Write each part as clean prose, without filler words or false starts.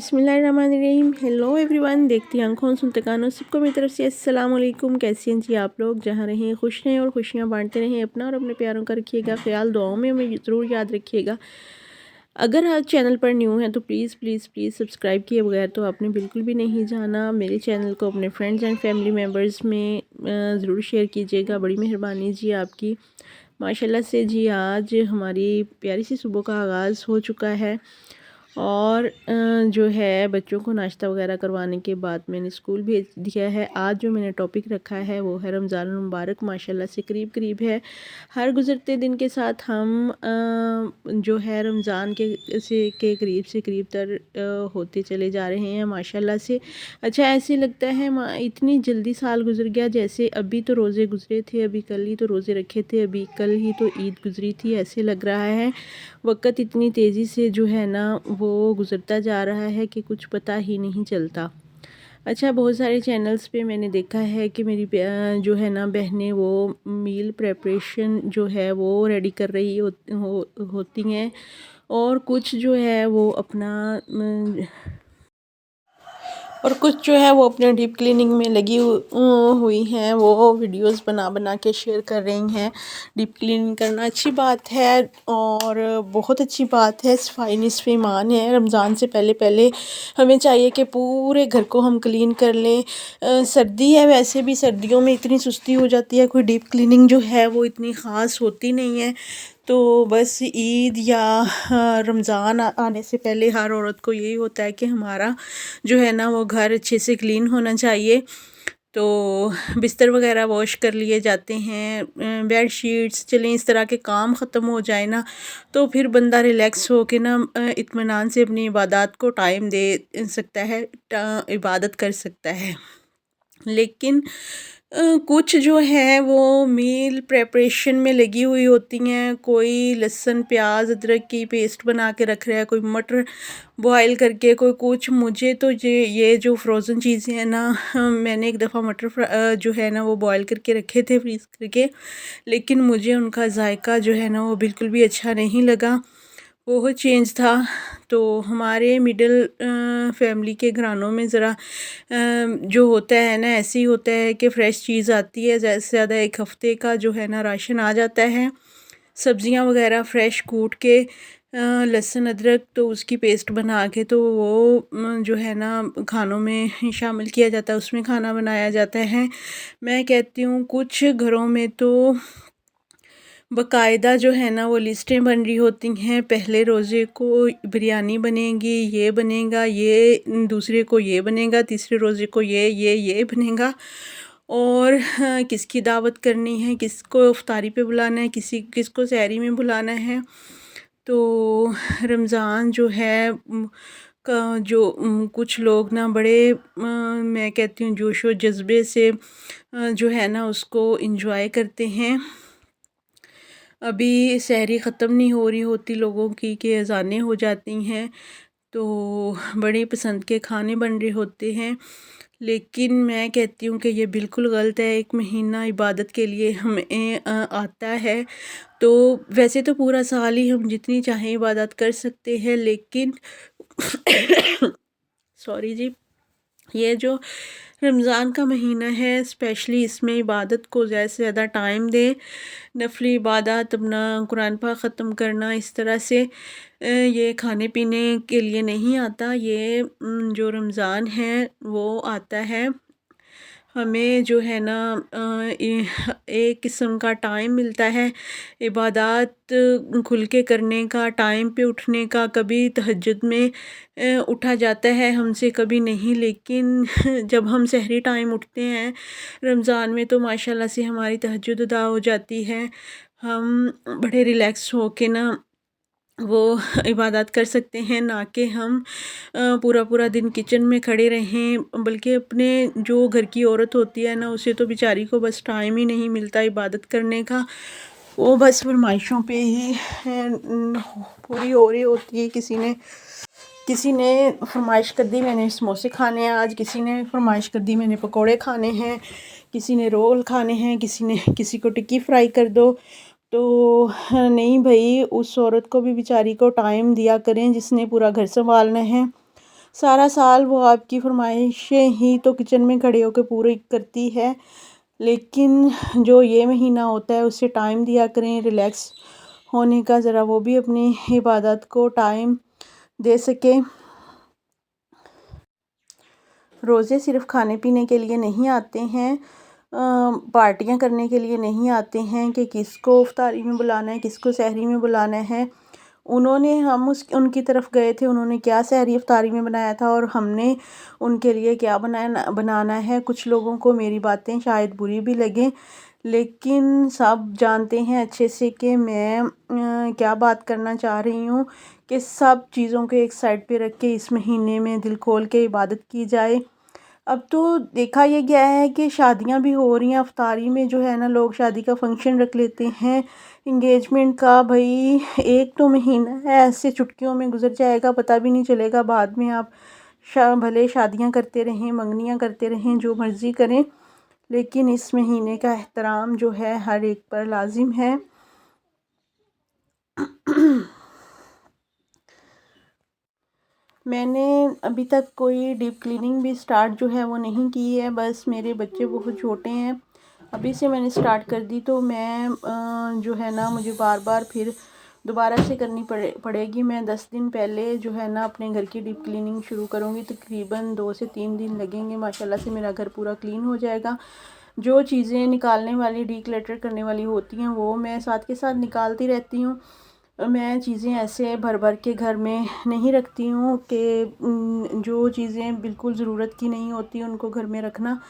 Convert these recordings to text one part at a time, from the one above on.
बिस्मिल्लाहिर्रहमानिर्रहीम। Hello everyone, देखती आंखों सुनते कानों सबको मेरी तरफ से अस्सलाम वालेकुम। कैसी हैं जी आप लोग? जहाँ रहें खुश रहें और खुशियाँ बांटते रहें। अपना और अपने प्यारों का रखिएगा ख्याल, दुआओं में हमें ज़रूर याद रखिएगा। अगर आप चैनल पर न्यू हैं तो प्लीज़ प्लीज़ प्लीज़ सब्सक्राइब किए बगैर तो आपने बिल्कुल भी नहीं जाना। मेरे चैनल को अपने फ्रेंड्स एंड फैमिली मेम्बर्स में ज़रूर शेयर कीजिएगा, बड़ी मेहरबानी जी आपकी। माशाल्लाह से जी आज हमारी प्यारी सी सुबह का आगाज़ हो चुका है और जो है बच्चों को नाश्ता वगैरह करवाने के बाद मैंने स्कूल भेज दिया है। आज जो मैंने टॉपिक रखा है वो है रमज़ान मुबारक। माशाल्लाह से करीब करीब है, हर गुज़रते दिन के साथ हम जो है रमज़ान के करीब से करीब तर होते चले जा रहे हैं माशाल्लाह से। अच्छा ऐसे लगता है इतनी जल्दी साल गुजर गया, जैसे अभी तो रोज़े गुजरे थे, अभी कल ही तो रोज़े रखे थे, अभी कल ही तो ईद गुजरी थी। ऐसे लग रहा है वक़्त इतनी तेज़ी से जो है ना वो गुज़रता जा रहा है कि कुछ पता ही नहीं चलता। अच्छा बहुत सारे चैनल्स पे मैंने देखा है कि मेरी जो है ना बहनें वो मील प्रेपरेशन जो है वो रेडी कर रही होती हैं और कुछ जो है वो अपना और कुछ जो है वो अपने डीप क्लीनिंग में लगी हुई हैं। वो वीडियोस बना बना के शेयर कर रही हैं। डीप क्लीनिंग करना अच्छी बात है और बहुत अच्छी बात है, सफाई निस्फ़ ईमान है। रमज़ान से पहले पहले हमें चाहिए कि पूरे घर को हम क्लीन कर लें। सर्दी है, वैसे भी सर्दियों में इतनी सुस्ती हो जाती है, कोई डीप क्लीनिंग जो है वो इतनी ख़ास होती नहीं है। तो बस ईद या रमज़ान आने से पहले हर औरत को यही होता है कि हमारा जो है ना वो घर अच्छे से क्लीन होना चाहिए। तो बिस्तर वगैरह वॉश कर लिए जाते हैं, बेड शीट्स, चलें इस तरह के काम ख़त्म हो जाए ना तो फिर बंदा रिलैक्स हो के ना इत्मीनान से अपनी इबादत को टाइम दे सकता है, इबादत कर सकता है। लेकिन कुछ जो है वो मील प्रेपरेशन में लगी हुई होती हैं। कोई लहसुन प्याज अदरक की पेस्ट बना के रख रहा है, कोई मटर बॉयल करके, कोई कुछ। मुझे तो ये जो फ्रोज़न चीज़ें हैं ना, मैंने एक दफ़ा मटर जो है ना वो बॉयल करके रखे थे फ्रीज़ करके, लेकिन मुझे उनका जायका जो है ना वो बिल्कुल भी अच्छा नहीं लगा, बहुत चेंज था। तो हमारे मिडिल फैमिली के घरानों में ज़रा जो होता है ना ऐसे ही होता है कि फ़्रेश चीज़ आती है, ज़्यादा से ज़्यादा एक हफ़्ते का जो है ना राशन आ जाता है। सब्ज़ियाँ वगैरह फ़्रेश कूट के लहसुन अदरक तो उसकी पेस्ट बना के तो वो जो है ना खानों में शामिल किया जाता है, उसमें खाना बनाया जाता है। मैं कहती हूँ कुछ घरों में तो बाकायदा जो है ना वो लिस्टें बन रही होती हैं। पहले रोज़े को बिरयानी बनेगी, ये बनेगा, ये दूसरे को ये बनेगा, तीसरे रोज़े को ये बनेगा और किसकी दावत करनी है, किसको इफ्तारी पे बुलाना है, किसको सहरी में बुलाना है। तो रमज़ान जो है का जो कुछ लोग ना बड़े मैं कहती हूँ जोश व जज़्बे से जो है ना उसको एंजॉय करते हैं। अभी सहरी ख़त्म नहीं हो रही होती लोगों की कि अज़ानें हो जाती हैं, तो बड़ी पसंद के खाने बन रहे होते हैं। लेकिन मैं कहती हूँ कि ये बिल्कुल गलत है। एक महीना इबादत के लिए हमें आता है, तो वैसे तो पूरा साल ही हम जितनी चाहें इबादत कर सकते हैं, लेकिन सॉरी जी, ये जो रमज़ान का महीना है स्पेशली इसमें इबादत को ज़्यादा से ज़्यादा टाइम दें। नफली इबादत, अपना कुरान पाक ख़त्म करना, इस तरह से ये खाने पीने के लिए नहीं आता। ये जो रमज़ान है वो आता है हमें जो है ना एक किस्म का टाइम मिलता है इबादत खुल के करने का, टाइम पे उठने का। कभी तहज्जुद में उठा जाता है हमसे, कभी नहीं, लेकिन जब हम सहरी टाइम उठते हैं रमज़ान में तो माशाल्लाह से हमारी तहज्जुद अदा हो जाती है। हम बड़े रिलैक्स हो के ना वो इबादत कर सकते हैं, ना कि हम पूरा पूरा दिन किचन में खड़े रहें। बल्कि अपने जो घर की औरत होती है ना उसे तो बेचारी को बस टाइम ही नहीं मिलता इबादत करने का, वो बस फरमाइशों पे ही पूरी हो रही होती है। किसी ने फरमाइश कर दी मैंने समोसे खाने हैं आज, किसी ने फरमाइश कर दी मैंने पकोड़े खाने हैं, किसी ने रोल खाने हैं, किसी को टिक्की फ्राई कर दो। तो नहीं भाई, उस औरत को भी बेचारी को टाइम दिया करें जिसने पूरा घर संभालना है। सारा साल वो आपकी फरमाइशें ही तो किचन में खड़े होकर पूरी करती है, लेकिन जो ये महीना होता है उससे टाइम दिया करें रिलैक्स होने का, ज़रा वो भी अपनी इबादत को टाइम दे सके। रोज़े सिर्फ़ खाने पीने के लिए नहीं आते हैं, पार्टियां करने के लिए नहीं आते हैं कि किसको इफ्तारी में बुलाना है, किसको सहरी में बुलाना है। उन्होंने हम उस उनकी तरफ गए थे, उन्होंने क्या सहरी इफ्तारी में बनाया था और हमने उनके लिए क्या बनाना है। कुछ लोगों को मेरी बातें शायद बुरी भी लगें, लेकिन सब जानते हैं अच्छे से कि मैं क्या बात करना चाह रही हूँ कि सब चीज़ों को एक साइड पे रख के इस महीने में दिल खोल के इबादत की जाए। अब तो देखा ये गया है कि शादियां भी हो रही हैं, अफ्तारी में जो है ना लोग शादी का फंक्शन रख लेते हैं इंगेजमेंट का। भाई एक तो महीना है ऐसे चुटकियों में गुजर जाएगा, पता भी नहीं चलेगा। बाद में आप भले शादियां करते रहें, मंगनियां करते रहें, जो मर्ज़ी करें, लेकिन इस महीने का एहतराम जो है हर एक पर लाजिम है। मैंने अभी तक कोई डीप क्लीनिंग भी स्टार्ट जो है वो नहीं की है, बस मेरे बच्चे बहुत छोटे हैं, अभी से मैंने स्टार्ट कर दी। तो मैं जो है ना मुझे बार बार फिर दोबारा से करनी पड़ेगी। मैं 10 दिन पहले जो है ना अपने घर की डीप क्लीनिंग शुरू करूँगी। तकरीबन 2 से 3 दिन लगेंगे, माशाल्लाह से मेरा घर पूरा क्लीन हो जाएगा। जो चीज़ें निकालने वाली, डीक्लटर करने वाली होती हैं वो मैं साथ के साथ निकालती रहती हूँ। मैं चीज़ें ऐसे भर भर के घर में नहीं रखती हूँ कि जो चीज़ें बिल्कुल ज़रूरत की नहीं होती उनको घर में रखना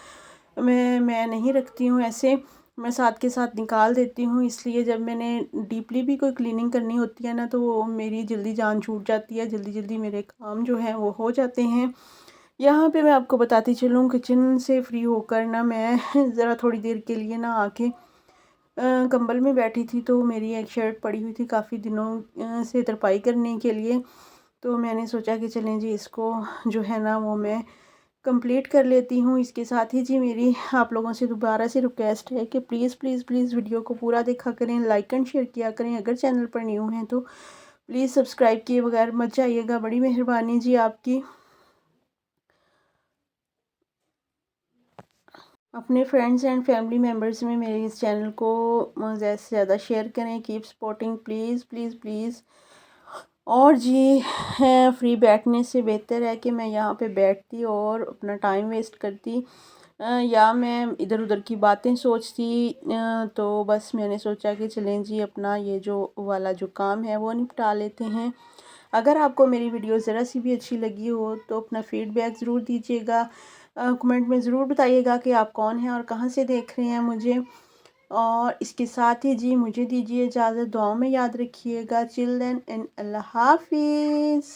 मैं नहीं रखती हूँ ऐसे, मैं साथ के साथ निकाल देती हूँ। इसलिए जब मैंने डीपली भी कोई क्लीनिंग करनी होती है ना तो वो मेरी जल्दी जान छूट जाती है, जल्दी जल्दी मेरे काम जो है वो हो जाते हैं। यहाँ पे मैं आपको बताती चलूँ, किचन से फ्री होकर ना मैं ज़रा थोड़ी देर के लिए ना आके कंबल में बैठी थी, तो मेरी एक शर्ट पड़ी हुई थी काफ़ी दिनों से तरपाई करने के लिए। तो मैंने सोचा कि चलें जी इसको जो है ना वो मैं कंप्लीट कर लेती हूँ। इसके साथ ही जी मेरी आप लोगों से दोबारा से रिक्वेस्ट है कि प्लीज़ प्लीज़ प्लीज़ वीडियो को पूरा देखा करें, लाइक एंड शेयर किया करें। अगर चैनल पर न्यू हैं तो प्लीज़ सब्सक्राइब किए बगैर मत जाइएगा, बड़ी मेहरबानी जी आपकी। अपने फ्रेंड्स एंड फैमिली मेम्बर्स में मेरे इस चैनल को ज़्यादा से ज़्यादा शेयर करें। Keep supporting please please please. और जी फ्री बैठने से बेहतर है कि मैं यहाँ पे बैठती और अपना टाइम वेस्ट करती या मैं इधर उधर की बातें सोचती। तो बस मैंने सोचा कि चलें जी अपना ये जो वाला जो काम है वो निपटा लेते हैं। अगर आपको मेरी वीडियो ज़रा सी भी अच्छी लगी हो तो अपना फीडबैक ज़रूर दीजिएगा, कमेंट में ज़रूर बताइएगा कि आप कौन हैं और कहाँ से देख रहे हैं मुझे। और इसके साथ ही जी मुझे दीजिए इजाज़त, दुआओं में याद रखिएगा। चिल देन एंड अल्लाह हाफिज़।